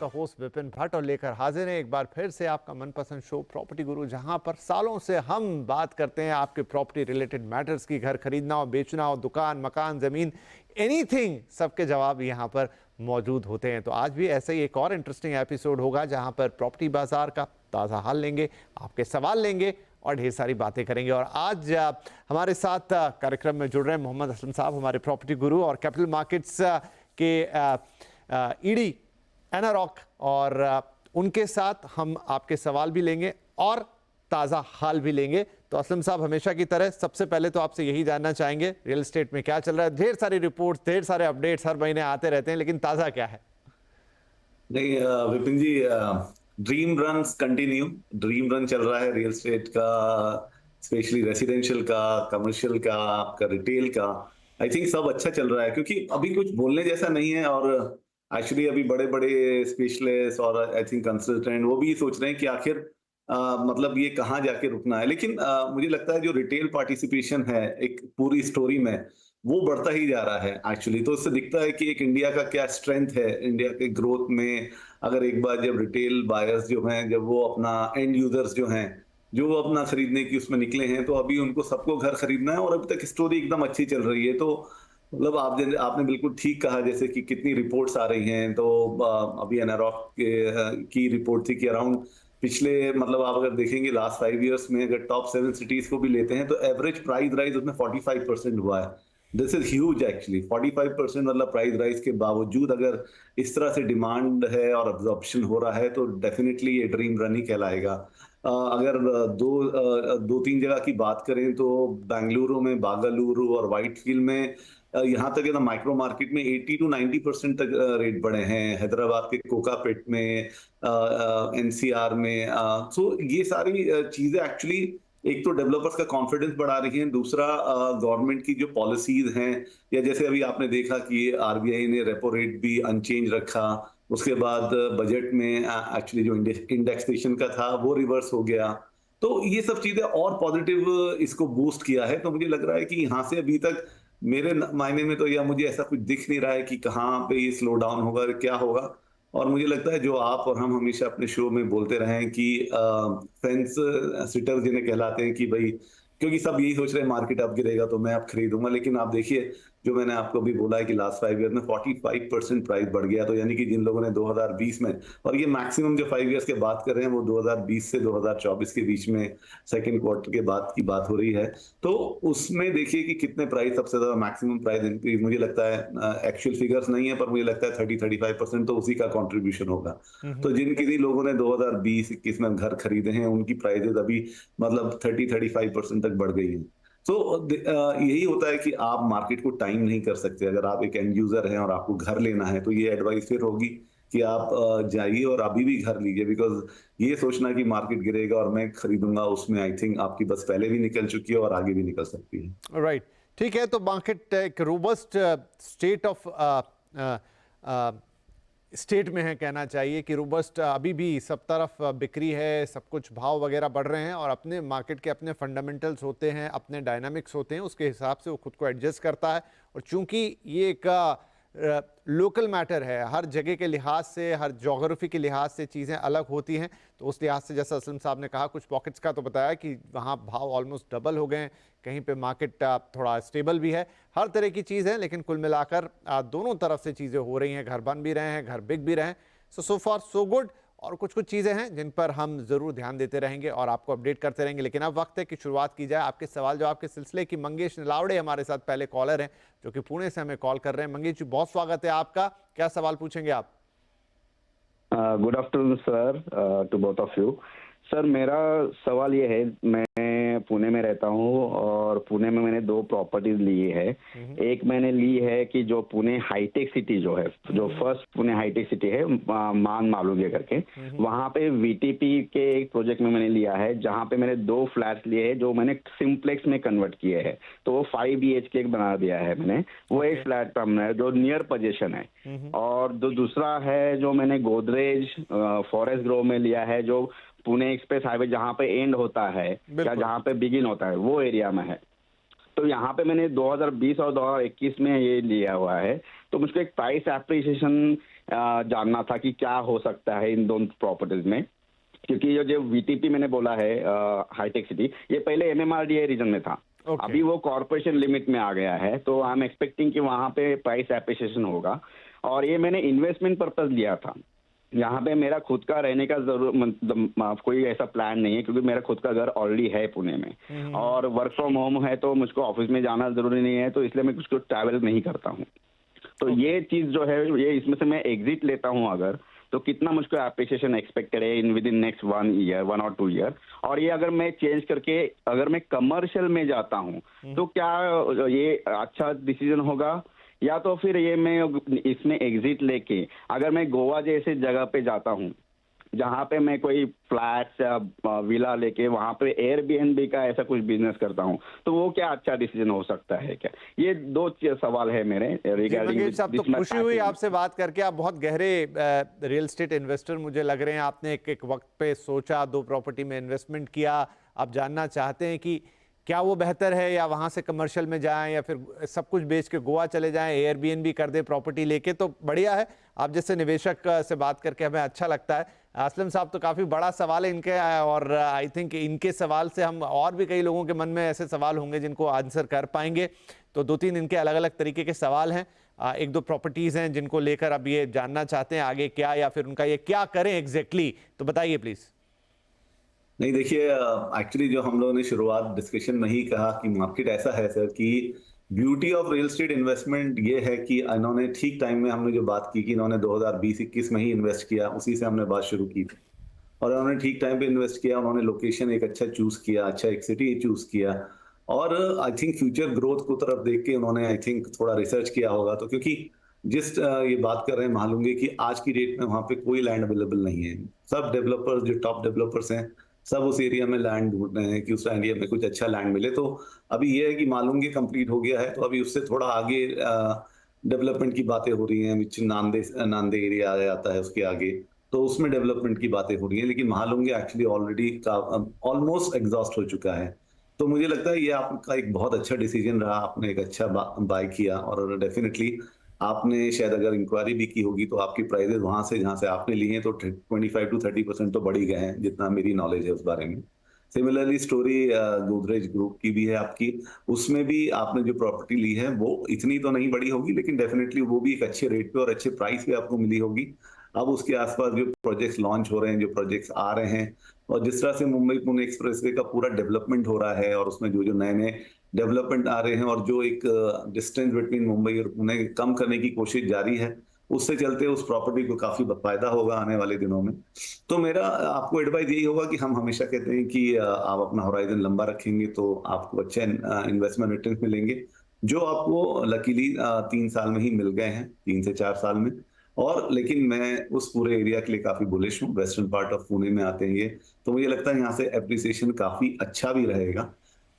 का होस्ट विपिन भट्ट और लेकर हाजिर हैं एक बार फिर से आपका मनपसंद शो प्रॉपर्टी गुरु, जहां पर सालों से हम बात करते हैं आपके प्रॉपर्टी रिलेटेड मैटर्स की। घर खरीदना हो, बेचना हो, दुकान, मकान, जमीन, एनीथिंग, सबके जवाब यहां पर मौजूद होते हैं। तो आज भी ऐसा ही एक और इंटरेस्टिंग एपिसोड होगा जहां पर प्रॉपर्टी बाजार का ताज़ा हाल लेंगे, आपके सवाल लेंगे और ढेर सारी बातें करेंगे। और आज हमारे साथ कार्यक्रम में जुड़ रहे हैं मोहम्मद असलम साहब, हमारे प्रॉपर्टी गुरु और कैपिटल मार्केट्स के ईडी एनारॉक, और उनके साथ हम आपके सवाल भी लेंगे और ताज़ा हाल भी लेंगे। तो असलम साहब, हमेशा की तरह सबसे पहले तो आपसे यही जानना चाहेंगे, रियल एस्टेट में क्या चल रहा है? ढेर सारी रिपोर्ट्स, ढेर सारे अपडेट्स हर महीने आते रहते हैं, लेकिन ताज़ा क्या है? नहीं Vipin ji, dream run continue. Dream run चल रहा है रियल एस्टेट का, स्पेशली रेसिडेंशियल का, कमर्शियल का, आपका रिटेल का। आई थिंक सब अच्छा चल रहा है क्योंकि अभी कुछ बोलने जैसा नहीं है। और एक्चुअली अभी बड़े बड़े स्पेशलिस्ट और आई थिंक कंसल्टेंट वो भी सोच रहे हैं कि आखिर मतलब ये कहाँ जाके रुकना है। लेकिन मुझे लगता है जो रिटेल पार्टिसिपेशन है एक पूरी स्टोरी में, वो बढ़ता ही जा रहा है एक्चुअली। तो इससे दिखता है कि एक इंडिया का क्या स्ट्रेंथ है इंडिया के ग्रोथ में। अगर एक बार जब रिटेल बायर्स जो हैं, जब वो अपना एंड यूजर्स जो हैं, जो वो अपना खरीदने की उसमें निकले हैं, तो अभी उनको सबको घर खरीदना है और अभी तक स्टोरी एकदम अच्छी चल रही है। तो मतलब आपने बिल्कुल ठीक कहा, जैसे कि कितनी रिपोर्ट्स आ रही हैं। तो अभी एनारॉक की रिपोर्ट थी कि अराउंड पिछले, मतलब आप अगर देखेंगे लास्ट 5 इयर्स में, अगर टॉप 7 सिटीज को भी लेते हैं तो एवरेज प्राइस राइज उसमें 45% हुआ है। This is huge actually. 45% मतलब प्राइस राइज के बावजूद अगर इस तरह से डिमांड है और अब्जॉर्प्शन हो रहा है, तो डेफिनेटली ये ड्रीम रन ही कहलाएगा। अगर दो तीन जगह की बात करें तो बेंगलुरु में बागालुरु और व्हाइटफील्ड में यहाँ तक है ना, माइक्रो मार्केट में 80 to 90% तक रेट बढ़े हैं। हैदराबाद के कोकापेट में, एनसीआर में। सो ये सारी चीजें एक्चुअली एक तो डेवलपर्स का कॉन्फिडेंस बढ़ा रही हैं, दूसरा गवर्नमेंट की जो पॉलिसीज हैं, या जैसे अभी आपने देखा कि आरबीआई ने रेपो रेट भी अनचेंज रखा। उसके बाद बजट में एक्चुअली जो इंडेक्सेशन का था वो रिवर्स हो गया। तो ये सब चीजें और पॉजिटिव इसको बूस्ट किया है। तो मुझे लग रहा है कि यहाँ से अभी तक मेरे मायने में तो, या मुझे ऐसा कुछ दिख नहीं रहा है कि कहाँ पे ये स्लो डाउन होगा, क्या होगा। और मुझे लगता है जो आप और हम हमेशा अपने शो में बोलते रहे हैं कि फेंस सिटर जिन्हें कहलाते हैं कि भाई, क्योंकि सब यही सोच रहे हैं मार्केट अब गिरेगा तो मैं अब खरीदूंगा। लेकिन आप देखिए, जो मैंने आपको भी बोला है कि लास्ट 5 ईयर में 45% प्राइस बढ़ गया। तो यानी कि जिन लोगों ने 2020 में, और ये मैक्सिमम जो 5 इयर्स के बात कर रहे हैं वो 2020 से 2024 के बीच में सेकंड क्वार्टर के बाद की बात हो रही है। तो उसमें देखिए कि कितने प्राइस सबसे ज्यादा मैक्सिमम प्राइस इंक्रीज, मुझे लगता है एक्चुअल फिगर्स नहीं है पर मुझे लगता है 30-35% तो उसी का कंट्रीब्यूशन होगा। तो जिन किसी लोगों ने 2020-21 में घर खरीदे हैं उनकी प्राइसेस अभी मतलब 30-35% तक बढ़ गई हैं। तो यही होता है कि आप मार्केट को टाइम नहीं कर सकते। अगर आप एक एंड यूजर हैं और आपको घर लेना है तो ये एडवाइस फिर होगी कि आप जाइए और अभी भी घर लीजिए। बिकॉज ये सोचना कि मार्केट गिरेगा और मैं खरीदूंगा, उसमें आई थिंक आपकी बस पहले भी निकल चुकी है और आगे भी निकल सकती है। राइट, ठीक है। तो मार्केट एक रोबस्ट स्टेट ऑफ स्टेट में है, कहना चाहिए कि रोबस्ट अभी भी सब तरफ बिक्री है, सब कुछ भाव वगैरह बढ़ रहे हैं और अपने मार्केट के अपने फंडामेंटल्स होते हैं, अपने डायनामिक्स होते हैं, उसके हिसाब से वो खुद को एडजस्ट करता है। और चूंकि ये एक लोकल मैटर है, हर जगह के लिहाज से, हर जोग्राफी के लिहाज से चीज़ें अलग होती हैं। तो उस लिहाज से जैसा असलम साहब ने कहा, कुछ पॉकेट्स का तो बताया कि वहाँ भाव ऑलमोस्ट डबल हो गए हैं, कहीं पे मार्केट थोड़ा स्टेबल भी है। हर तरह की चीज़ है, लेकिन कुल मिलाकर दोनों तरफ से चीज़ें हो रही हैं, घर बन भी रहे हैं, घर बिक भी रहे हैं। सो फार सो गुड। और कुछ कुछ चीज़ें हैं जिन पर हम ज़रूर ध्यान देते रहेंगे और आपको अपडेट करते रहेंगे। लेकिन अब वक्त है कि शुरुआत की जाए आपके सवाल जवाब के सिलसिले की। मंगेश निलावड़े हमारे साथ पहले कॉलर हैं, जो कि पुणे से हमें कॉल कर रहे हैं। मंगेश जी, बहुत स्वागत है आपका। क्या सवाल पूछेंगे आप? Good afternoon sir, to both of you. Sir, मेरा सवाल ये है, मैं पुणे में रहता हूँ और पुणे में मैंने 2 प्रॉपर्टीज ली है। एक मैंने ली है कि जो पुणे हाईटेक सिटी जो है, जो फर्स्ट पुणे हाईटेक सिटी है, मान मालूम करके, वहाँ पे वीटीपी के एक प्रोजेक्ट में मैंने लिया है, जहाँ पे मैंने 2 फ्लैट्स लिए हैं जो मैंने सिंप्लेक्स में कन्वर्ट किए हैं। तो वो 5 BHK बना दिया है मैंने। वो एक फ्लैट पर हमने जो नियर पोजीशन है। और जो दूसरा है जो मैंने गोदरेज फॉरेस्ट ग्रोव में लिया है, जो पुणे एक्सप्रेस हाईवे जहाँ पे एंड होता है या जहाँ पे बिगिन होता है वो एरिया में है। तो यहाँ पे मैंने 2020 और 2021 में ये लिया हुआ है। तो मुझको एक प्राइस एप्रिसिएशन जानना था कि क्या हो सकता है इन दोनों प्रॉपर्टीज में, क्योंकि ये जो वीटीपी मैंने बोला है हाईटेक सिटी, ये पहले एमएमआरडीए रीजन में था। Okay. अभी वो कॉर्पोरेशन लिमिट में आ गया है, तो आई एम एक्सपेक्टिंग कि वहां पे प्राइस एप्रिसिएशन होगा। और ये मैंने इन्वेस्टमेंट पर्पस लिया था। यहाँ पे मेरा खुद का रहने का जरूर कोई ऐसा प्लान नहीं है, क्योंकि मेरा खुद का घर ऑलरेडी है पुणे में, और वर्क फ्रॉम होम है, तो मुझको ऑफिस में जाना जरूरी नहीं है, तो इसलिए मैं कुछ ट्रैवल नहीं करता हूँ। तो ये चीज जो है, ये इसमें से मैं एग्जिट लेता हूँ अगर, तो कितना मुझको एप्रिसिएशन एक्सपेक्टेड है इन विद इन नेक्स्ट 1 और 2 ईयर। और ये अगर मैं चेंज करके अगर मैं कमर्शियल में जाता हूँ, तो क्या ये अच्छा डिसीजन होगा, या तो फिर ये मैं इसमें एग्जिट लेके अगर मैं गोवा जैसे जगह पे जाता हूँ, जहाँ पे मैं कोई फ्लैट्स या विला लेके वहाँ पे एयरबीएनबी का ऐसा कुछ बिजनेस करता हूँ, तो वो क्या अच्छा डिसीजन हो सकता है क्या? ये 2 सवाल है मेरे रिगार्डिंग। मंगेश साहब, तो खुशी हुई आपसे बात करके। आप बहुत गहरे रियल एस्टेट इन्वेस्टर मुझे लग रहे हैं। आपने एक वक्त पे सोचा, 2 प्रॉपर्टी में इन्वेस्टमेंट किया। आप जानना चाहते हैं कि क्या वो बेहतर है, या वहां से कमर्शियल में जाएं, या फिर सब कुछ बेच के गोवा चले जाएं, एयरबीएनबी कर दे प्रॉपर्टी लेके। तो बढ़िया है, आप जैसे निवेशक से बात करके हमें अच्छा लगता है। असलम साहब, तो काफ़ी बड़ा सवाल है इनके, और आई थिंक इनके सवाल से हम और भी कई लोगों के मन में ऐसे सवाल होंगे जिनको आंसर कर पाएंगे। तो 2-3 इनके अलग अलग तरीके के सवाल हैं। 1-2 प्रॉपर्टीज़ हैं जिनको लेकर अब ये जानना चाहते हैं आगे क्या, या फिर उनका ये क्या करें एग्जैक्टली। तो बताइए प्लीज़। नहीं, देखिए, एक्चुअली जो हम लोगों ने शुरुआत डिस्कशन में ही कहा कि मार्केट ऐसा है सर कि beauty of real estate investment ये है कि इन्होंने ठीक टाइम में, हमने जो बात की कि इन्होंने 2020-21 में ही इन्वेस्ट किया, उसी से हमने बात शुरू की थी, और उन्होंने ठीक टाइम पे इन्वेस्ट किया। उन्होंने लोकेशन एक अच्छा चूज किया, अच्छा एक सिटी चूज किया, और आई थिंक फ्यूचर ग्रोथ को तरफ देख के उन्होंने आई थिंक थोड़ा रिसर्च किया होगा। तो क्योंकि जिस ये बात कर रहे हैं, मालूम है कि आज की डेट में वहां पे कोई लैंड अवेलेबल नहीं है। सब डेवलपर्स, जो टॉप डेवलपर्स हैं, सब उस एरिया में लैंड ढूंढ रहे हैं कि उस एरिया में कुछ अच्छा लैंड मिले। तो अभी ये है कि मालूम के कंप्लीट हो गया है, तो अभी उससे थोड़ा आगे डेवलपमेंट की बातें हो रही हैं, विच नांदे एरिया आ जाता है उसके आगे, तो उसमें डेवलपमेंट की बातें हो रही हैं। लेकिन Mahalunge actually already almost exhaust हो चुका है। तो मुझे लगता है ये आपका एक बहुत अच्छा डिसीजन रहा, आपने एक अच्छा बाय किया, और डेफिनेटली आपने शायद अगर इंक्वायरी भी की होगी तो आपकी प्राइजेस वहां से, जहां से आपने लिए हैं, तो 25-30% तो बढ़ ही गए हैं, जितना मेरी नॉलेज है उस बारे में। सिमिलरली स्टोरी गोदरेज ग्रुप की भी है आपकी, उसमें भी आपने जो प्रॉपर्टी ली है वो इतनी तो नहीं बड़ी होगी, लेकिन डेफिनेटली वो भी एक अच्छे रेट पे और अच्छे प्राइस पे आपको मिली होगी। अब उसके आसपास जो प्रोजेक्ट्स लॉन्च हो रहे हैं, जो प्रोजेक्ट्स आ रहे हैं, और जिस तरह से मुंबई पुणे एक्सप्रेसवे का पूरा डेवलपमेंट हो रहा है, और उसमें जो जो नए नए डेवलपमेंट आ रहे हैं, और जो एक डिस्टेंस बिटवीन मुंबई और पुणे कम करने की कोशिश जारी है, उससे चलते उस प्रॉपर्टी को काफी फायदा होगा आने वाले दिनों में। तो मेरा आपको एडवाइस यही होगा कि हम हमेशा कहते हैं कि आप अपना होराइजन लंबा रखेंगे तो आपको अच्छे इन्वेस्टमेंट रिटर्न मिलेंगे, जो आपको लकीली 3 साल में ही मिल गए हैं, 3 से 4 साल में। और लेकिन मैं उस पूरे एरिया के लिए काफी बुलिश हूँ। वेस्टर्न पार्ट ऑफ पुणे में आते हैं ये, तो मुझे लगता है यहाँ से एप्रिसिएशन काफी अच्छा भी रहेगा।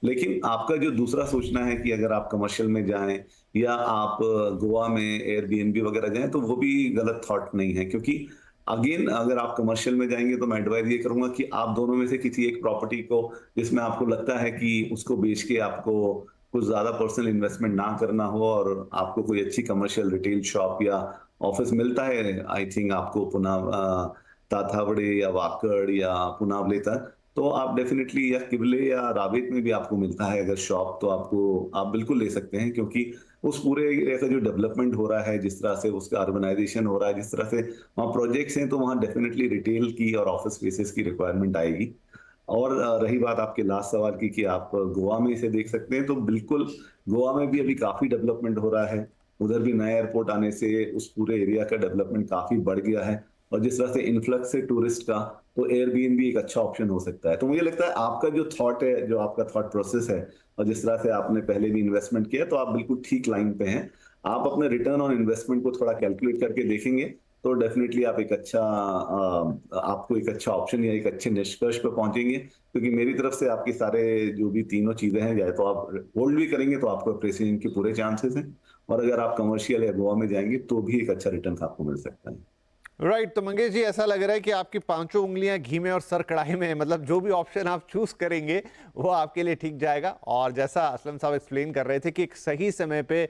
लेकिन आपका जो दूसरा सोचना है कि अगर आप कमर्शियल में जाएं, या आप गोवा में एयरबीएनबी वगैरह जाएं, तो वो भी गलत थॉट नहीं है। क्योंकि अगेन अगर आप कमर्शियल में जाएंगे तो मैं एडवाइस ये करूंगा कि आप दोनों में से किसी एक प्रॉपर्टी को, जिसमें आपको लगता है कि उसको बेच के आपको कुछ ज्यादा पर्सनल इन्वेस्टमेंट ना करना हो, और आपको कोई अच्छी कमर्शियल रिटेल शॉप या ऑफिस मिलता है, आई थिंक आपको पुनः ताथावड़े या वाकड़ या पुनावले तक, तो आप डेफिनेटली, या किबले या रावेत में भी आपको मिलता है अगर शॉप, तो आप बिल्कुल ले सकते हैं। क्योंकि उस पूरे एरिया का जो डेवलपमेंट हो रहा है, जिस तरह से उसका अर्बनाइजेशन हो रहा है, जिस तरह से वहाँ प्रोजेक्ट्स हैं, तो वहाँ डेफिनेटली रिटेल की और ऑफिस स्पेसेस की रिक्वायरमेंट आएगी। और रही बात आपके लास्ट सवाल की कि आप गोवा में इसे देख सकते हैं, तो बिल्कुल गोवा में भी अभी काफी डेवलपमेंट हो रहा है। उधर भी नया एयरपोर्ट आने से उस पूरे एरिया का डेवलपमेंट काफी बढ़ गया है, और जिस तरह से इन्फ्लक्स है टूरिस्ट का, तो एयरबीएनबी एक अच्छा ऑप्शन हो सकता है। तो मुझे लगता है आपका जो थॉट है, जो आपका थॉट प्रोसेस है, और जिस तरह से आपने पहले भी इन्वेस्टमेंट किया, तो आप बिल्कुल ठीक लाइन पे हैं। आप अपने रिटर्न ऑन इन्वेस्टमेंट को थोड़ा कैलकुलेट करके देखेंगे, तो डेफिनेटली आप आपको एक अच्छा ऑप्शन या एक अच्छे निष्कर्ष पर पहुंचेंगे। क्योंकि मेरी तरफ से आपकी सारे जो भी तीनों चीजें हैं, या तो आप होल्ड भी करेंगे तो आपको अप्रिसिएशन के पूरे चांसेस हैं, और अगर आप कमर्शियल या गोवा में जाएंगे तो भी एक अच्छा रिटर्न आपको मिल सकता है। राइट। तो मंगेश जी, ऐसा लग रहा है कि आपकी 5 उंगलियां घी में और सर कढ़ाई में है। मतलब जो भी ऑप्शन आप चूज करेंगे वो आपके लिए ठीक जाएगा। और जैसा असलम साहब एक्सप्लेन कर रहे थे कि एक सही समय पे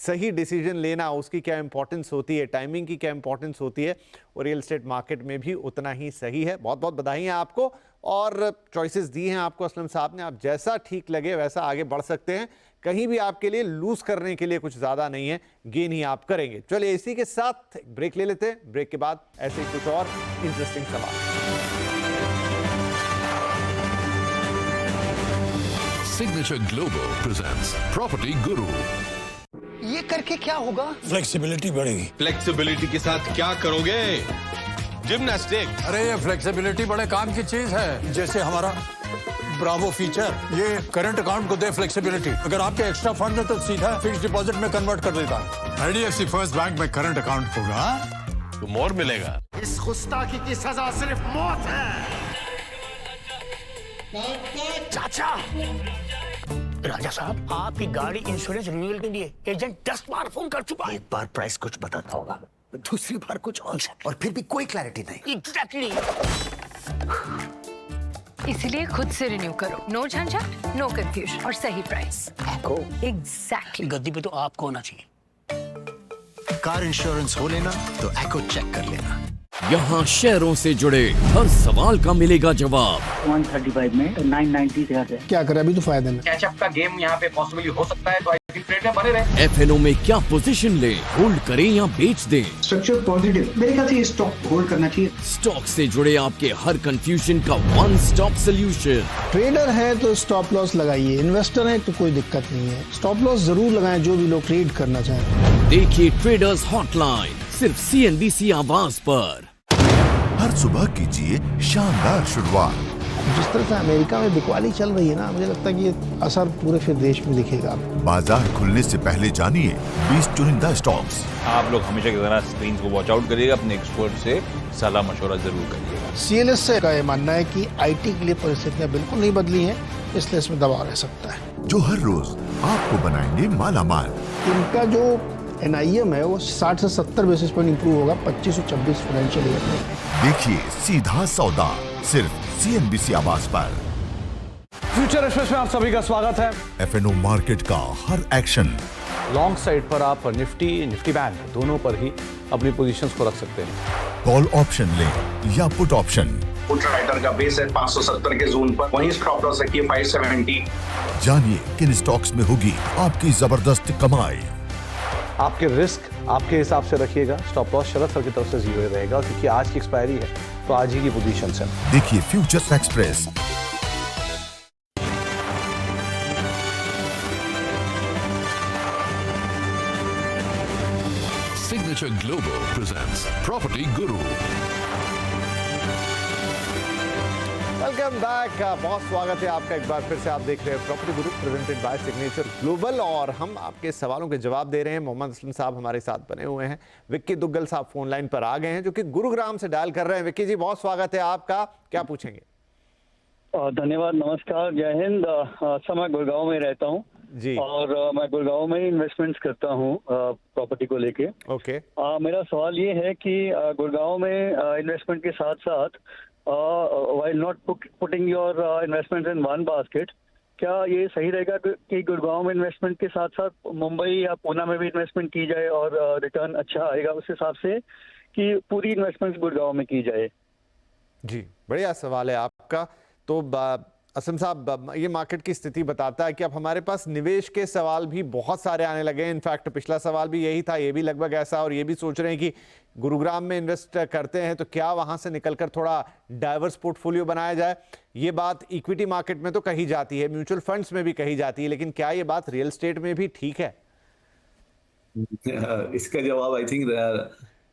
सही डिसीजन लेना, उसकी क्या इंपॉर्टेंस होती है, टाइमिंग की क्या इंपॉर्टेंस होती है, और रियल एस्टेट मार्केट में भी उतना ही सही है। बहुत बहुत बधाई है आपको, और चॉइसेस दी हैं आपको असलम साहब ने। आप जैसा ठीक लगे वैसा आगे बढ़ सकते हैं। कहीं भी आपके लिए लूज करने के लिए कुछ ज़्यादा नहीं है, गेन ही आप करेंगे। चलिए इसी के साथ ब्रेक ले लेते हैं। ब्रेक के बाद ऐसे ही कुछ और इंटरेस्टिंग सवाल। Signature Global presents Property Guru. ये करके क्या होगा? फ्लेक्सिबिलिटी बढ़ेगी। फ्लेक्सिबिलिटी के साथ क्या करोगे? जिम्नास्टिक। अरे ये फ्लेक्सिबिलिटी बड़े काम की चीज है। जैसे हमारा ब्रावो फीचर, ये करंट अकाउंट को दे फ्लेक्सिबिलिटी। अगर आपके एक्स्ट्रा फंड है तो सीधा फिक्स डिपॉजिट में कन्वर्ट कर देता है। आईडीएफसी फर्स्ट बैंक में करंट अकाउंट होगा तो मोर मिलेगा। इस गुस्ताखी की सजा सिर्फ मौत है। चाचा, राजा साहब, आपकी गाड़ी इंश्योरेंस रिन्यूअल के लिए एजेंट 10 बार फोन कर चुका है। एक बार प्राइस कुछ बताता होगा, दूसरी बार कुछ और फिर भी कोई क्लैरिटी नहीं। एग्जैक्टली। इसीलिए खुद से रिन्यू करो। नो झंझट, नो कंफ्यूजन, और सही प्राइस। एग्जैक्टली। गद्दी पे तो आपको होना चाहिए। कार इंश्योरेंस हो लेना तो एको चेक कर लेना। यहाँ शेयरों से जुड़े हर सवाल का मिलेगा जवाब। 135 में 990 से है। क्या करें, अभी तो फायदे में। कैचअप का गेम यहाँ पे पॉसिबली हो सकता है, तो आई थिंक ट्रेड में बने रहे। एफएनओ में क्या पोजीशन ले, होल्ड करें या बेच दें। स्ट्रक्चर पॉजिटिव, मेरे ख्याल से ये स्टॉक होल्ड करना चाहिए। स्टॉक से जुड़े आपके हर कंफ्यूजन का वन स्टॉप सोल्यूशन। ट्रेडर है तो स्टॉप लॉस लगाइए, इन्वेस्टर है तो कोई दिक्कत नहीं है। स्टॉप लॉस जरूर लगाएं जो भी लोग ट्रेड करना चाहें। देखिए ट्रेडर्स हॉटलाइन सिर्फ CNBC आवाज पर। हर सुबह कीजिए शानदार शुरुआत। जिस तरह से अमेरिका में बिकवाली चल रही है ना, मुझे लगता है कि ये असर पूरे फिर देश में दिखेगा। बाजार खुलने से पहले जानिए 20 चुनिंदा स्टॉक्स। आप लोग हमेशा की तरह स्क्रीन को वॉच आउट करिएगा, अपने एक्सपर्ट से सलाह मशवरा जरूर करिएगा। CLS का ये मानना है कि IT के लिए परिस्थितियां बिल्कुल नहीं बदली हैं, इसलिए इसमें दबाव रह सकता है, जो हर रोज आपको बनाएंगे मालामाल। इनका जो NIM है वो 60 से 70 बेसिस पॉइंट इंप्रूव होगा 25 और 26 फाइनेंशियल ईयर में। देखिए सीधा सौदा सिर्फ CNBC आवाज पर। फ्यूचर एक्सप्रेस में आप सभी का स्वागत है। FNO मार्केट का हर एक्शन। लॉन्ग साइड पर आप निफ्टी बैंक दोनों पर ही अपनी पोजीशंस को रख सकते हैं। कॉल ऑप्शन लें या पुट ऑप्शन। पुट राइटर का बेस है 570 के जोन पर, वहीं स्टॉप लॉस रखिए 570। जानिए किन स्टॉक्स में होगी आपकी जबरदस्त कमाई। आपके रिस्क आपके हिसाब से रखिएगा। स्टॉप लॉस शरद सर की तरफ से 0 रहेगा, क्योंकि आज की एक्सपायरी है तो आज ही की पोजीशन है। देखिए future express. Signature Global presents Property Guru. Welcome back, बहुत स्वागत है आपका एक बार फिर से। आप देख रहे हैं property Guru presented by signature global, और हम आपके सवालों के जवाब दे रहे हैं। मोहम्मद असलम साहब हमारे साथ बने हुए हैं। विक्की दुग्गल साहब फोन लाइन पर आ गए हैं, जो कि गुरुग्राम से डायल कर रहे हैं। विक्की जी, बहुत स्वागत है आपका। क्या पूछेंगे? धन्यवाद, नमस्कार, जय हिंद। मैं गुड़गांव में रहता हूँ जी, और मैं गुड़गांव में इन्वेस्टमेंट्स करता हूँ प्रॉपर्टी को लेके। ओके। मेरा सवाल ये है कि गुड़गांव में इन्वेस्टमेंट के साथ साथ while not putting your investments in one basket, क्या ये सही रहेगा कि गुड़गांव में इन्वेस्टमेंट के साथ साथ मुंबई या पुणे में भी इन्वेस्टमेंट की जाए और रिटर्न अच्छा आएगा उस हिसाब से, कि पूरी इन्वेस्टमेंट गुड़गांव में की जाए? जी, बढ़िया सवाल है आपका। तो असम साहब, ये मार्केट की स्थिति बताता है कि अब हमारे पास निवेश के सवाल भी बहुत सारे आने लगे हैं। इनफैक्ट पिछला सवाल भी यही था, ये भी लगभग ऐसा, और ये भी सोच रहे हैं कि गुरुग्राम में इन्वेस्ट करते हैं तो क्या वहां से निकलकर थोड़ा डाइवर्स पोर्टफोलियो बनाया जाए। ये बात इक्विटी मार्केट में तो कही जाती है, म्यूचुअल फंड्स में भी कही जाती है, लेकिन क्या ये बात रियल एस्टेट में भी ठीक है? इसका जवाब आई थिंक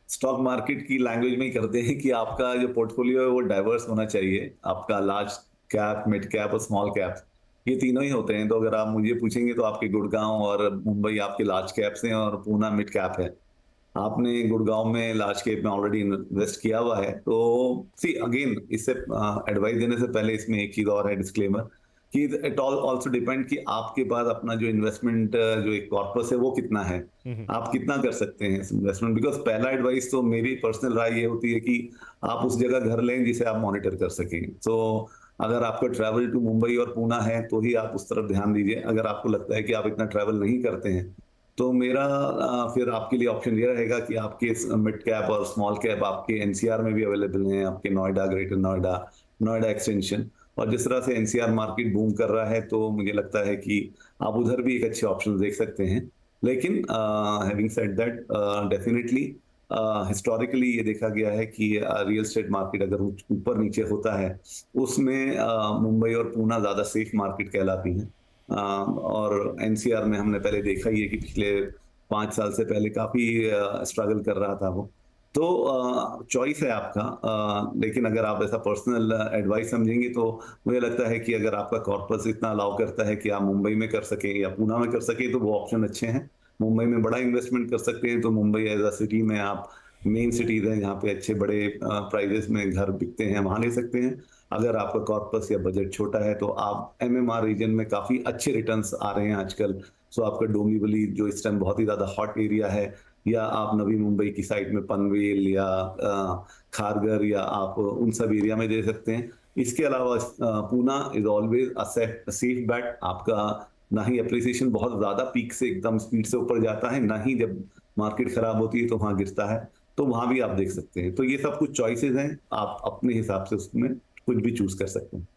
स्टॉक मार्केट की लैंग्वेज में ही करते हैं कि आपका जो पोर्टफोलियो है वो डाइवर्स होना चाहिए। आपका लार्ज कैप, मिड कैप और स्मॉल कैप, ये तीनों ही होते हैं। तो अगर आप मुझे पूछेंगे तो आपके गुड़गांव और मुंबई आपके लार्ज कैप्स हैं और पूना मिड कैप है। आपने गुड़गांव में लार्ज कैप में ऑलरेडी इन्वेस्ट किया हुआ है। तो सी अगेन, इससे एडवाइस देने से पहले इसमें एक चीज और है, डिस्क्लेमर, कि इट ऑल्सो डिपेंड कि आपके पास अपना जो इन्वेस्टमेंट जो एक कॉर्पस है वो कितना है, आप कितना कर सकते हैं इन्वेस्टमेंट। बिकॉज पहला एडवाइस तो मेरी पर्सनल राय ये होती है कि आप उस जगह घर लें जिसे आप मॉनिटर कर सकें। तो अगर आपका ट्रैवल टू मुंबई और पूना है तो ही आप उस तरफ ध्यान दीजिए। अगर आपको लगता है कि आप इतना ट्रैवल नहीं करते हैं तो मेरा फिर आपके लिए ऑप्शन ये रहेगा कि आपके मिड कैप और स्मॉल कैप आपके एनसीआर में भी अवेलेबल हैं, आपके नोएडा, ग्रेटर नोएडा, नोएडा एक्सटेंशन। और जिस तरह से एनसीआर मार्केट बूम कर रहा है तो मुझे लगता है कि आप उधर भी एक अच्छे ऑप्शन देख सकते हैं। लेकिन having said that, definitely historically ये देखा गया है कि रियल एस्टेट मार्केट अगर ऊपर नीचे होता है उसमें मुंबई और पूना ज़्यादा सेफ मार्केट कहलाती हैं। और एनसीआर में हमने पहले देखा ही है कि पिछले 5 साल से पहले काफ़ी स्ट्रगल कर रहा था वो। तो चॉइस है आपका, लेकिन अगर आप ऐसा पर्सनल एडवाइस समझेंगे तो मुझे लगता है कि अगर आपका कॉर्पस इतना अलाउ करता है कि आप मुंबई में कर सकें या पूना में कर सकें तो वो ऑप्शन अच्छे हैं। मुंबई में बड़ा इन्वेस्टमेंट कर सकते हैं तो मुंबई एज अ सिटी में आप मेन सिटीज हैं जहाँ पे अच्छे बड़े प्राइजेस में घर बिकते हैं, वहाँ ले सकते हैं। अगर आपका कॉर्पस या बजट छोटा है तो आप एमएमआर रीजन में काफ़ी अच्छे रिटर्न्स आ रहे हैं आजकल। सो आपका डोंबिवली जो इस टाइम बहुत ही ज़्यादा हॉट एरिया है, या आप नवी मुंबई की साइड में पनवेल या खारगर या आप उन सब एरिया में दे सकते हैं। इसके अलावा Poona is always a safe bat. आपका ना ही अप्रिसिएशन बहुत ज्यादा पीक से एकदम स्पीड से ऊपर जाता है, ना ही जब मार्केट खराब होती है तो वहां गिरता है, तो वहां भी आप देख सकते हैं। तो ये सब कुछ चॉइसेस हैं, आप अपने हिसाब से उसमें कुछ भी चूज कर सकते हैं।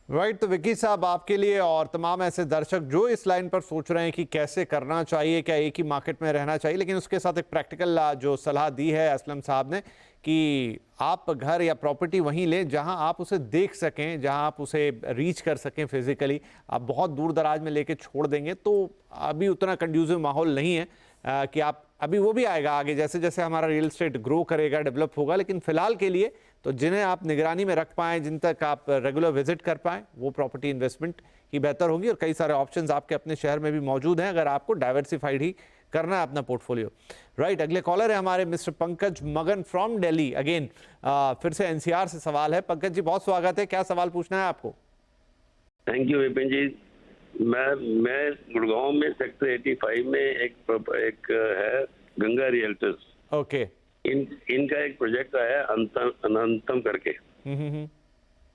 राइट, तो विकी साहब आपके लिए और तमाम ऐसे दर्शक जो इस लाइन पर सोच रहे हैं कि कैसे करना चाहिए, क्या एक ही मार्केट में रहना चाहिए, लेकिन उसके साथ एक प्रैक्टिकल जो सलाह दी है असलम साहब ने कि आप घर या प्रॉपर्टी वहीं लें जहां आप उसे देख सकें, जहां आप उसे रीच कर सकें फिजिकली। आप बहुत दूर दराज में लेके छोड़ देंगे तो अभी उतना कंड्यूसिव माहौल नहीं है कि आप, अभी वो भी आएगा आगे जैसे जैसे हमारा रियल एस्टेट ग्रो करेगा, डेवलप होगा। लेकिन फिलहाल के लिए तो जिन्हें आप निगरानी में रख पाएँ, जिन तक आप रेगुलर विजिट कर पाएँ, वो प्रॉपर्टी इन्वेस्टमेंट ही बेहतर होगी। और कई सारे ऑप्शंस आपके अपने शहर में भी मौजूद हैं अगर आपको डाइवर्सिफाइड ही करना है अपना पोर्टफोलियो। राइट, अगले कॉलर है हमारे मिस्टर पंकज मगन फ्रॉम दिल्ली। अगेन फिर से एनसीआर से सवाल है। पंकज जी बहुत स्वागत है, क्या सवाल पूछना है आपको? थैंक यू विपिन जी। मैं गुड़गांव में सेक्टर 85 में एक है गंगा रियल्टर्स। ओके। इनका एक प्रोजेक्ट आया अनंतम करके,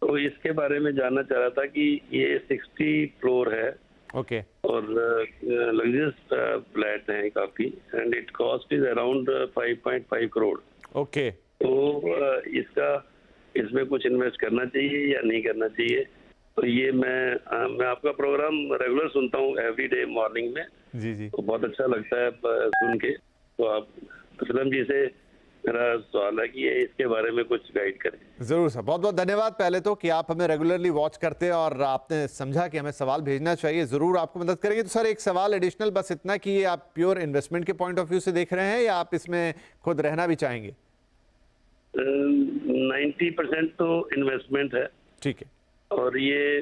तो इसके बारे में जानना चाह रहा था कि ये 60 फ्लोर है। ओके। और लग्जरियस फ्लैट हैं काफी, and it cost is around 5.5 crore. Okay. तो इसमें कुछ इन्वेस्ट करना चाहिए या नहीं करना चाहिए? तो ये मैं आपका प्रोग्राम रेगुलर सुनता हूँ एवरी डे मॉर्निंग में। जी जी। तो बहुत अच्छा लगता है सुन के। तो आप असलम जी से मेरा सवाल है कि इसके बारे में कुछ गाइड करें। जरूर सर, बहुत बहुत धन्यवाद पहले तो कि आप हमें रेगुलरली वॉच करते हैं और आपने समझा कि हमें सवाल भेजना चाहिए, जरूर आपको मदद करेंगे। तो सर एक सवाल एडिशनल बस इतना कि ये आप प्योर इन्वेस्टमेंट के पॉइंट ऑफ व्यू से देख रहे हैं या आप इसमें खुद रहना भी चाहेंगे? 90% तो इन्वेस्टमेंट है। ठीक है। और ये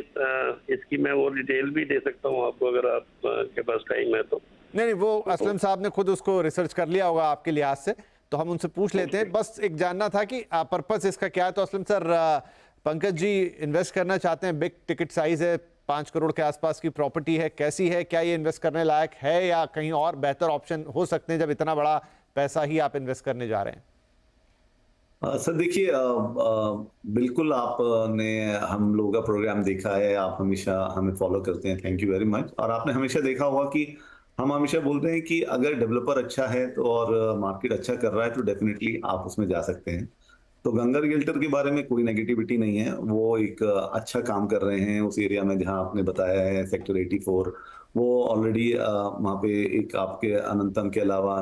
इसकी मैं वो डिटेल भी दे सकता हूँ आपको अगर आपके पास टाइम है तो। नहीं, वो असलम साहब ने खुद उसको रिसर्च कर लिया होगा आपके लिहाज से, तो हम उनसे पूछ लेते हैं। बस एक जानना था कि पर्पस इसका क्या है। तो असलम सर, पंकज जी इन्वेस्ट करना चाहते हैं, बिग टिकट साइज है, 5 करोड़ के आसपास की प्रॉपर्टी है, कैसी है, क्या ये इन्वेस्ट करने लायक है या कहीं और बेहतर ऑप्शन हो सकते हैं जब इतना बड़ा पैसा ही आप इन्वेस्ट करने जा रहे हैं? सर देखिए, बिल्कुल आपने हम लोगों का प्रोग्राम देखा है, आप हमेशा हमें फॉलो करते हैं, थैंक यू वेरी मच। और आपने हमेशा देखा होगा कि हम हमेशा बोलते हैं कि अगर डेवलपर अच्छा है तो और मार्केट अच्छा कर रहा है तो डेफिनेटली आप उसमें जा सकते हैं। तो गंगा रियल्टर के बारे में कोई नेगेटिविटी नहीं है, वो एक अच्छा काम कर रहे हैं उस एरिया में जहां आपने बताया है सेक्टर 84। वो ऑलरेडी वहाँ पे एक आपके अनंतम के अलावा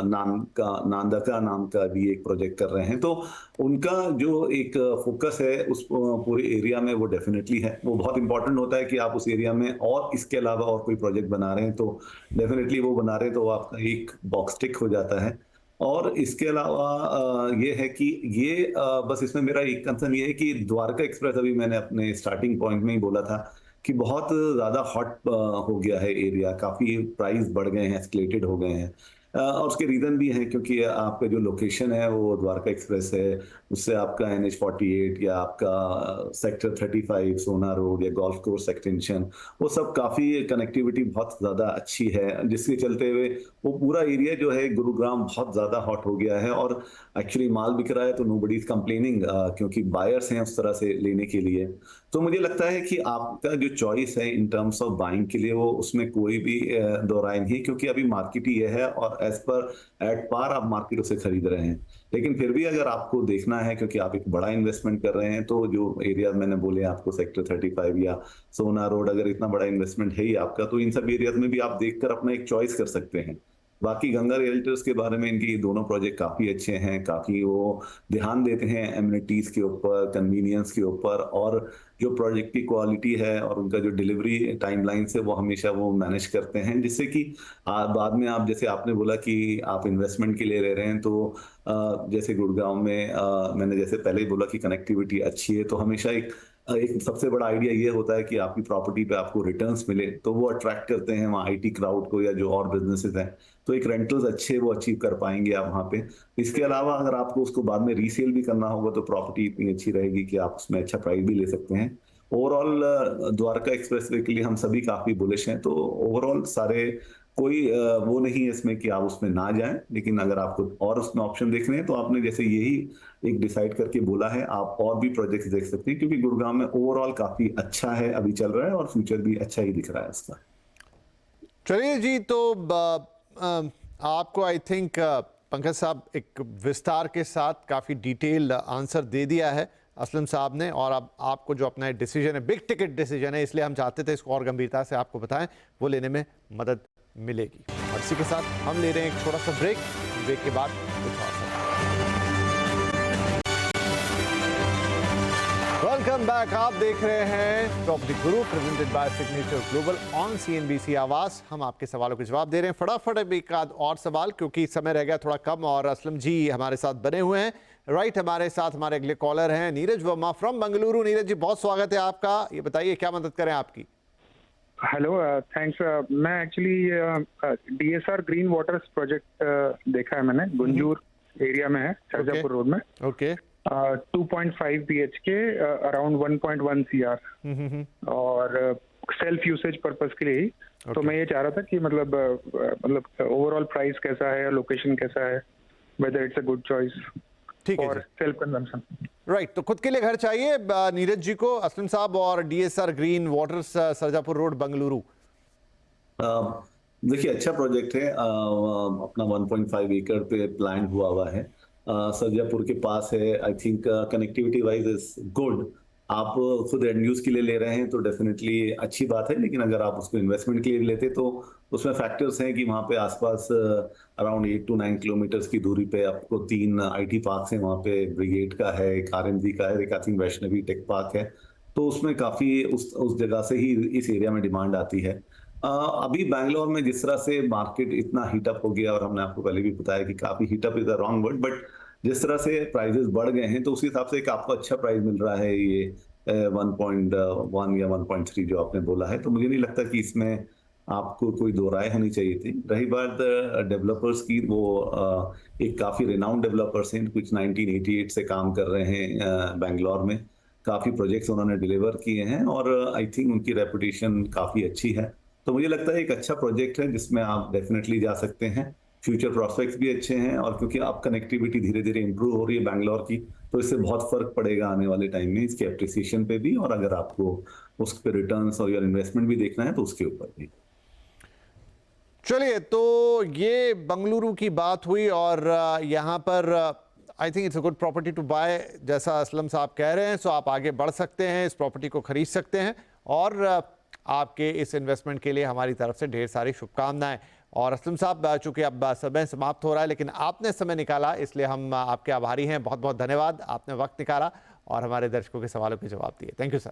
नांदका नाम का भी एक प्रोजेक्ट कर रहे हैं। तो उनका जो एक फोकस है उस पूरे एरिया में वो डेफिनेटली है। वो बहुत इंपॉर्टेंट होता है कि आप उस एरिया में और इसके अलावा और कोई प्रोजेक्ट बना रहे हैं तो डेफिनेटली वो बना रहे हैं तो आपका एक बॉक्स टिक हो जाता है। और इसके अलावा ये है कि ये बस इसमें मेरा एक कंसर्न ये है कि द्वारका एक्सप्रेस, अभी मैंने अपने स्टार्टिंग पॉइंट में ही बोला था कि बहुत ज़्यादा हॉट हो गया है एरिया, काफ़ी प्राइस बढ़ गए हैं, एस्केलेटेड हो गए हैं। और उसके रीज़न भी हैं क्योंकि आपका जो लोकेशन है वो द्वारका एक्सप्रेस है, उससे आपका NH-48 या आपका सेक्टर 35 सोना रोड या गोल्फ कोर्स एक्सटेंशन, वो सब काफ़ी कनेक्टिविटी बहुत ज़्यादा अच्छी है, जिसके चलते हुए वो पूरा एरिया जो है गुरुग्राम बहुत ज़्यादा हॉट हो गया है। और एक्चुअली माल बिक रहा है तो नोबडी इज कंप्लेनिंग, क्योंकि बायर्स हैं उस तरह से लेने के लिए। तो मुझे लगता है कि आपका जो चॉइस है इन टर्म्स ऑफ बाइंग के लिए, वो उसमें कोई भी दो राय नहीं, क्योंकि अभी मार्केट ही ये है और एज पर एट पार आप मार्केट उसे खरीद रहे हैं। लेकिन फिर भी अगर आपको देखना है, क्योंकि आप एक बड़ा इन्वेस्टमेंट कर रहे हैं, तो जो एरिया मैंने बोले आपको, सेक्टर 35 या सोना रोड, अगर इतना बड़ा इन्वेस्टमेंट है ही आपका, तो इन सब एरियाज में भी आप देखकर अपना एक चॉइस कर सकते हैं। बाकी गंगा रियल्टर्स के बारे में, इनके ये दोनों प्रोजेक्ट काफी अच्छे हैं, काफी वो ध्यान देते हैं एमिनिटीज के ऊपर, कन्वीनियंस के ऊपर, और जो प्रोजेक्ट की क्वालिटी है और उनका जो डिलीवरी टाइमलाइंस है वो हमेशा वो मैनेज करते हैं, जिससे कि बाद में आप, जैसे आपने बोला कि आप इन्वेस्टमेंट के लिए ले रहे हैं, तो जैसे गुड़गांव में मैंने जैसे पहले ही बोला कि कनेक्टिविटी अच्छी है, तो हमेशा एक सबसे बड़ा आइडिया ये होता है कि आपकी प्रॉपर्टी पे आपको रिटर्न्स मिले, तो वो अट्रैक्ट करते हैं वहाँ आईटी क्राउड को या जो और बिजनेसेस हैं, तो एक रेंटल्स अच्छे वो अचीव कर पाएंगे आप वहाँ पे। इसके अलावा अगर आपको उसको बाद में रीसेल भी करना होगा, तो प्रॉपर्टी इतनी अच्छी रहेगी कि आप उसमें अच्छा प्राइस भी ले सकते हैं। ओवरऑल द्वारका एक्सप्रेसवे के लिए हम सभी काफी बुलिश हैं, तो ओवरऑल सारे कोई वो नहीं है इसमें कि आप उसमें ना जाएं, लेकिन अगर आपको और उसमें ऑप्शन देखने हैं, तो आपने जैसे यही एक डिसाइड करके बोला है, आप और भी प्रोजेक्ट्स देख सकते हैं, क्योंकि गुड़गांव में ओवरऑल काफी अच्छा है, अभी चल रहा है और फ्यूचर भी अच्छा ही दिख रहा है उसका। चलिए जी, तो आपको आई थिंक पंकज साहब एक विस्तार के साथ काफ़ी डिटेल्ड आंसर दे दिया है असलम साहब ने, और अब आपको जो अपना डिसीजन है, बिग टिकट डिसीजन है, इसलिए हम चाहते थे इसको और गंभीरता से आपको बताएं, वो लेने में मदद मिलेगी। और इसी के साथ हम ले रहे हैं एक छोटा सा ब्रेक के बाद कुछ और। वेलकम बैक, आप देख रहे हैं property Guru presented by signature global on CNBC आवाज। हम आपके सवालों के जवाब दे रहे हैं। फटाफट एक आध और सवाल, क्योंकि समय रह गया थोड़ा कम, और असलम जी हमारे साथ बने हुए हैं। राइट, हमारे साथ हमारे अगले कॉलर हैं नीरज वर्मा फ्रॉम बेंगलुरु। नीरज जी, बहुत स्वागत है आपका। ये बताइए क्या मदद करें आपकी। Hello, thanks. मैं actually DSR Green Waters project देखा है मैंने, गुंजूर एरिया में है, सरजापुर रोड में। ओके। 2.5 BHK, अराउंड 1.1 CR, और सेल्फ यूसेज पर्पस के लिए ही। तो मैं ये चाह रहा था कि मतलब ओवरऑल प्राइस कैसा है, लोकेशन कैसा है, whether it's a good choice for self consumption. Right, तो खुद के लिए घर चाहिए नीरज जी को, असलम साहब, और DSR Green waters Sarjapur road Bengaluru. देखिए, अच्छा प्रोजेक्ट है, अपना 1.5 एकड़ पे प्लान हुआ है, सरजापुर के पास है। I think connectivity wise is good. आप खुद एंड यूज के लिए ले रहे हैं तो डेफिनेटली अच्छी बात है, लेकिन अगर आप उसको इन्वेस्टमेंट के लिए लेते तो उसमें फैक्टर्स हैं कि वहाँ पे आसपास अराउंड 8 to 9 किलोमीटर्स की दूरी पे आपको 3 IT पार्क्स हैं। वहाँ पे ब्रिगेड का है, एक RMG का है, एक I think Vaishnavi Tech Park है। तो उसमें काफी उस जगह से ही इस एरिया में डिमांड आती है। अभी बैंगलोर में जिस तरह से मार्केट इतना हीटअप हो गया, और हमने आपको पहले भी बताया कि काफी heat up is the wrong word, but जिस तरह से प्राइजेस बढ़ गए हैं, तो उस हिसाब से एक आपको अच्छा प्राइस मिल रहा है, ये 1.1 या 1.3 जो आपने बोला है। तो मुझे नहीं लगता कि इसमें आपको कोई दो राय होनी चाहिए थी। रही बात डेवलपर्स की, वो एक काफी रिनाउंड डेवलपर्स हैं, कुछ 1988 से काम कर रहे हैं बैंगलोर में। काफी प्रोजेक्ट्स उन्होंने डिलीवर किए हैं, और आई थिंक उनकी रेपुटेशन काफी अच्छी है। तो मुझे लगता है एक अच्छा प्रोजेक्ट है जिसमें आप डेफिनेटली जा सकते हैं। फ्यूचर प्रोस्पेक्ट्स भी अच्छे हैं, और क्योंकि आप कनेक्टिविटी धीरे धीरे इंप्रूव हो रही है बैंगलोर की, तो इससे बहुत फर्क पड़ेगा आने वाले टाइम में इसके एप्रिसिएशन पे भी, और अगर आपको उस पे रिटर्न्स और इन्वेस्टमेंट भी देखना है तो उसके ऊपर भी। चलिए, तो ये बेंगलुरु की बात हुई, और यहाँ पर I think it's a good property to buy, जैसा असलम साहब कह रहे हैं। सो आप आगे बढ़ सकते हैं, इस प्रॉपर्टी को खरीद सकते हैं, और आपके इस इन्वेस्टमेंट के लिए हमारी तरफ से ढेर सारी शुभकामनाएं। और असलम साहब, चूंकि अब समय समाप्त हो रहा है, लेकिन आपने समय निकाला, इसलिए हम आपके आभारी हैं। बहुत बहुत धन्यवाद, आपने वक्त निकाला और हमारे दर्शकों के सवालों के जवाब दिए। Thank you sir.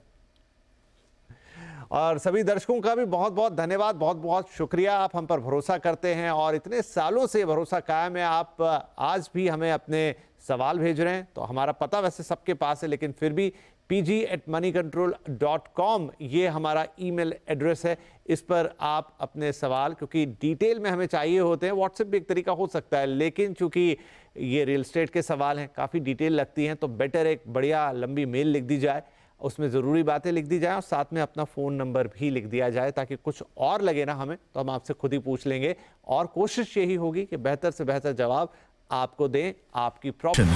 और सभी दर्शकों का भी बहुत बहुत धन्यवाद, बहुत बहुत शुक्रिया। आप हम पर भरोसा करते हैं, और इतने सालों से भरोसा कायम है। आप आज भी हमें अपने सवाल भेज रहे हैं, तो हमारा पता वैसे सबके पास है, लेकिन फिर भी pg@moneycontrol.com ये हमारा ईमेल एड्रेस है। इस पर आप अपने सवाल, क्योंकि डिटेल में हमें चाहिए होते हैं, व्हाट्सएप भी एक तरीका हो सकता है, लेकिन चूंकि ये रियल एस्टेट के सवाल हैं, काफ़ी डिटेल लगती हैं, तो बेटर एक बढ़िया लंबी मेल लिख दी जाए, उसमें ज़रूरी बातें लिख दी जाए, और साथ में अपना फ़ोन नंबर भी लिख दिया जाए, ताकि कुछ और लगे ना हमें, तो हम आपसे खुद ही पूछ लेंगे। और कोशिश यही होगी कि बेहतर से बेहतर जवाब आपको दें। आपकी प्रॉब्लम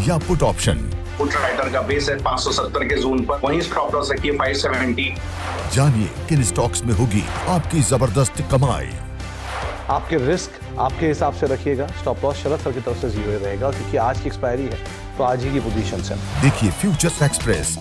या पुट ऑप्शन पुट राइटर का बेस है 570 के जोन पर, वहीं स्टॉप लॉस रखिए 570। जानिए किन स्टॉक्स में होगी आपकी जबरदस्त कमाई। आपके रिस्क आपके हिसाब से रखिएगा। स्टॉप लॉस शरद सर की तरफ से 0 रहेगा, क्योंकि आज की एक्सपायरी है तो आज ही की पोजीशन है। देखिए फ्यूचर्स एक्सप्रेस